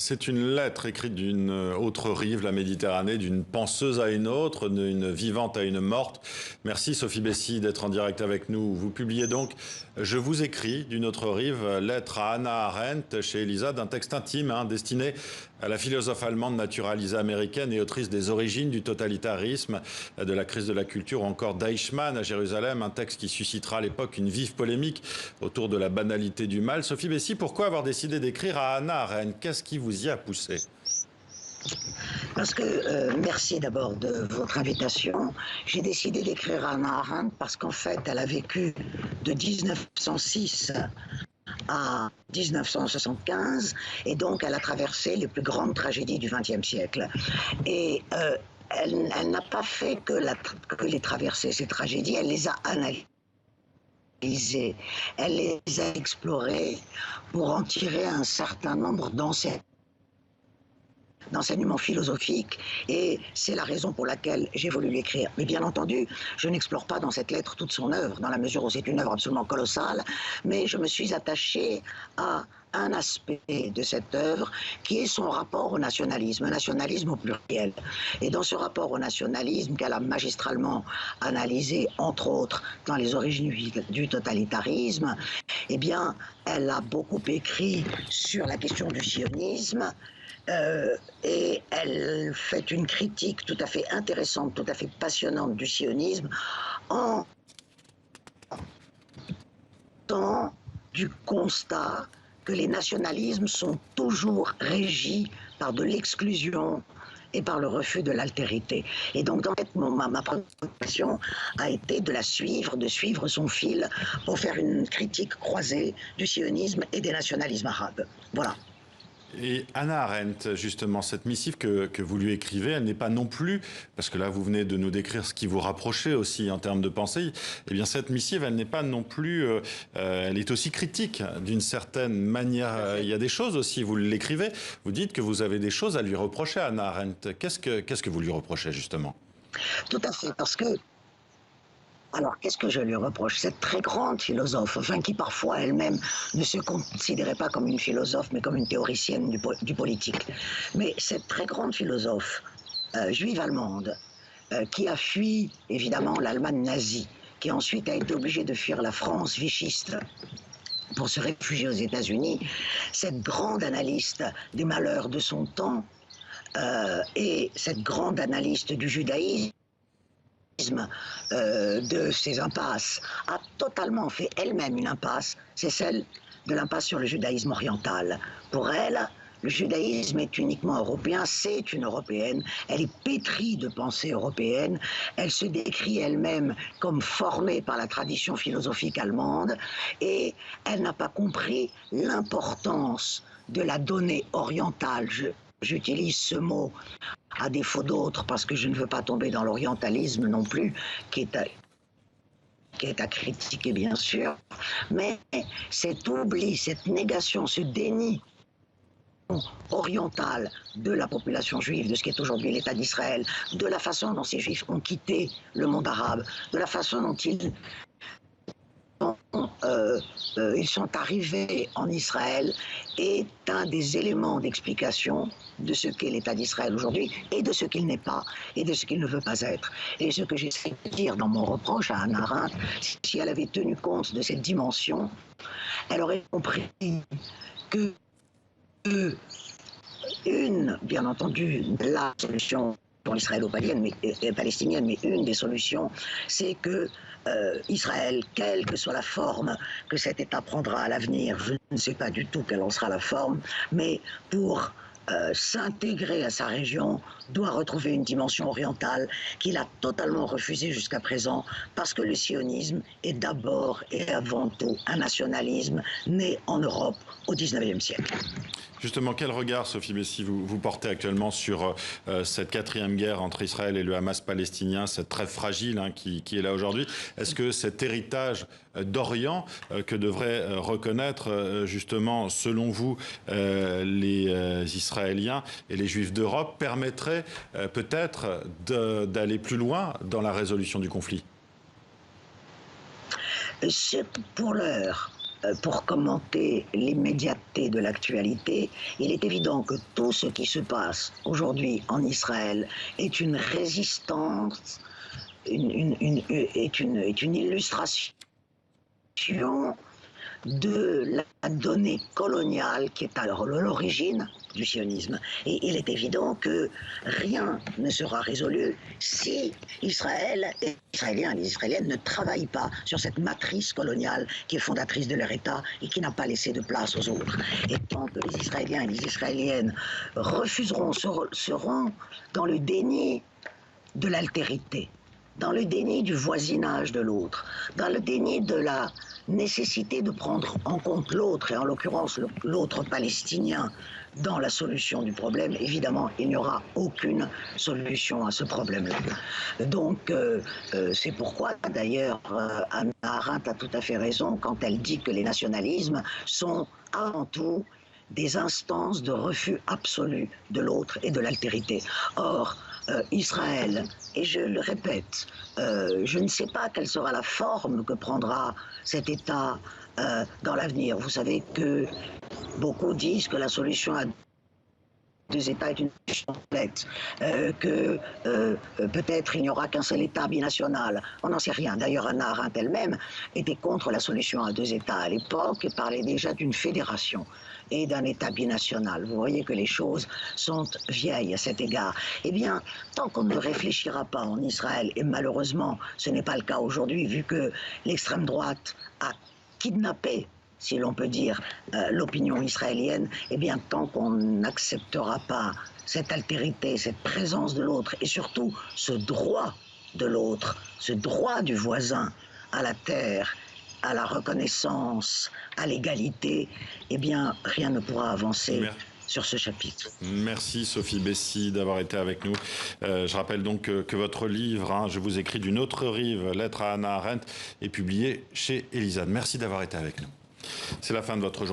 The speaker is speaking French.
C'est une lettre écrite d'une autre rive, la Méditerranée, d'une penseuse à une autre, d'une vivante à une morte. Merci Sophie Bessy d'être en direct avec nous. Vous publiez donc Je vous écris d'une autre rive, lettre à Hannah Arendt chez Elisa, d'un texte intime destiné à la philosophe allemande naturalisée américaine et autrice des origines du totalitarisme, de la crise de la culture ou encore d'Eichmann à Jérusalem, un texte qui suscitera à l'époque une vive polémique autour de la banalité du mal. Sophie Bessy, pourquoi avoir décidé d'écrire à Hannah Arendt? Qu'est-ce qui vous y a poussé? Parce que, merci d'abord de votre invitation. J'ai décidé d'écrire à Hannah Arendt parce qu'en fait, elle a vécu de 1906 à 1975 et donc elle a traversé les plus grandes tragédies du XXe siècle. Et elle n'a pas fait que les traverser, ces tragédies, elle les a analysées. Elle les a explorées pour en tirer un certain nombre d'enseignements philosophiques, et c'est la raison pour laquelle j'ai voulu l'écrire. Mais bien entendu, je n'explore pas dans cette lettre toute son œuvre, dans la mesure où c'est une œuvre absolument colossale, mais je me suis attachée à un aspect de cette œuvre qui est son rapport au nationalisme, un nationalisme au pluriel. Et dans ce rapport au nationalisme qu'elle a magistralement analysé, entre autres, dans les origines du totalitarisme, eh bien, elle a beaucoup écrit sur la question du sionisme, et elle fait une critique tout à fait intéressante, tout à fait passionnante du sionisme en temps du constat que les nationalismes sont toujours régis par de l'exclusion et par le refus de l'altérité. Et donc, dans ma préoccupation a été de la suivre, de suivre son fil pour faire une critique croisée du sionisme et des nationalismes arabes. Voilà. Et Hannah Arendt, justement, cette missive que vous lui écrivez, elle n'est pas non plus, parce que là vous venez de nous décrire ce qui vous rapprochait aussi en termes de pensée, eh bien cette missive, elle n'est pas non plus, elle est aussi critique d'une certaine manière. Il y a des choses aussi, vous l'écrivez, vous dites que vous avez des choses à lui reprocher à Hannah Arendt. Qu'est-ce que vous lui reprochez justement? Tout à fait, parce que alors, qu'est-ce que je lui reproche? Cette très grande philosophe, enfin, qui parfois elle-même ne se considérait pas comme une philosophe, mais comme une théoricienne du politique. Mais cette très grande philosophe juive allemande, qui a fui, évidemment, l'Allemagne nazie, qui ensuite a été obligée de fuir la France vichiste pour se réfugier aux États-Unis, cette grande analyste des malheurs de son temps, et cette grande analyste du judaïsme, de ces impasses, a totalement fait elle-même une impasse, c'est celle de l'impasse sur le judaïsme oriental. Pour elle, le judaïsme est uniquement européen, c'est une européenne, elle est pétrie de pensée européenne, elle se décrit elle-même comme formée par la tradition philosophique allemande, et elle n'a pas compris l'importance de la donnée orientale. J'utilise ce mot à défaut d'autres, parce que je ne veux pas tomber dans l'orientalisme non plus, qui est à critiquer bien sûr, mais cet oubli, cette négation, ce déni oriental de la population juive, de ce qui est aujourd'hui l'État d'Israël, de la façon dont ces juifs ont quitté le monde arabe, de la façon dont ils sont arrivés en Israël, est un des éléments d'explication de ce qu'est l'État d'Israël aujourd'hui et de ce qu'il n'est pas et de ce qu'il ne veut pas être. Et ce que j'essaie de dire dans mon reproche à Hannah Arendt, si elle avait tenu compte de cette dimension, elle aurait compris que bien entendu, la solution israélo-palestinienne, mais une des solutions, c'est que Israël, quelle que soit la forme que cet État prendra à l'avenir, je ne sais pas du tout quelle en sera la forme, mais pour s'intégrer à sa région, doit retrouver une dimension orientale qu'il a totalement refusée jusqu'à présent, parce que le sionisme est d'abord et avant tout un nationalisme né en Europe au XIXe siècle. Justement, quel regard, Sophie Bessy, vous portez actuellement sur cette quatrième guerre entre Israël et le Hamas palestinien, cette trêve fragile qui est là aujourd'hui? Est-ce que cet héritage d'Orient que devraient reconnaître justement, selon vous, les Israéliens et les Juifs d'Europe permettrait peut-être d'aller plus loin dans la résolution du conflit? Pour l'heure, pour commenter l'immédiateté de l'actualité, il est évident que tout ce qui se passe aujourd'hui en Israël est une résistance, est une illustration de la donnée coloniale qui est alors l'origine du sionisme. Et il est évident que rien ne sera résolu si Israël et les Israéliennes ne travaillent pas sur cette matrice coloniale qui est fondatrice de leur État et qui n'a pas laissé de place aux autres. Et tant que les Israéliens et les Israéliennes seront dans le déni de l'altérité, dans le déni du voisinage de l'autre, dans le déni de la nécessité de prendre en compte l'autre, et en l'occurrence l'autre palestinien, dans la solution du problème, évidemment, il n'y aura aucune solution à ce problème-là. Donc, c'est pourquoi, d'ailleurs, Hannah Arendt a tout à fait raison quand elle dit que les nationalismes sont avant tout des instances de refus absolu de l'autre et de l'altérité. Or, Israël, et je le répète, je ne sais pas quelle sera la forme que prendra cet État dans l'avenir. Vous savez que beaucoup disent que la solution à deux États est une solution complète, que peut-être il n'y aura qu'un seul État binational. On n'en sait rien. D'ailleurs, Hannah Arendt elle-même était contre la solution à deux États à l'époque et parlait déjà d'une fédération et d'un État binational. Vous voyez que les choses sont vieilles à cet égard. Eh bien, tant qu'on ne réfléchira pas en Israël, et malheureusement, ce n'est pas le cas aujourd'hui, vu que l'extrême droite a kidnappé, si l'on peut dire, l'opinion israélienne, eh bien, tant qu'on n'acceptera pas cette altérité, cette présence de l'autre, et surtout ce droit de l'autre, ce droit du voisin à la terre, à la reconnaissance, à l'égalité, eh bien, rien ne pourra avancer sur ce chapitre. Merci Sophie Bessy d'avoir été avec nous. Je rappelle donc que votre livre, Je vous écris d'une autre rive, Lettre à Hannah Arendt, est publié chez Elisade. Merci d'avoir été avec nous. C'est la fin de votre journée.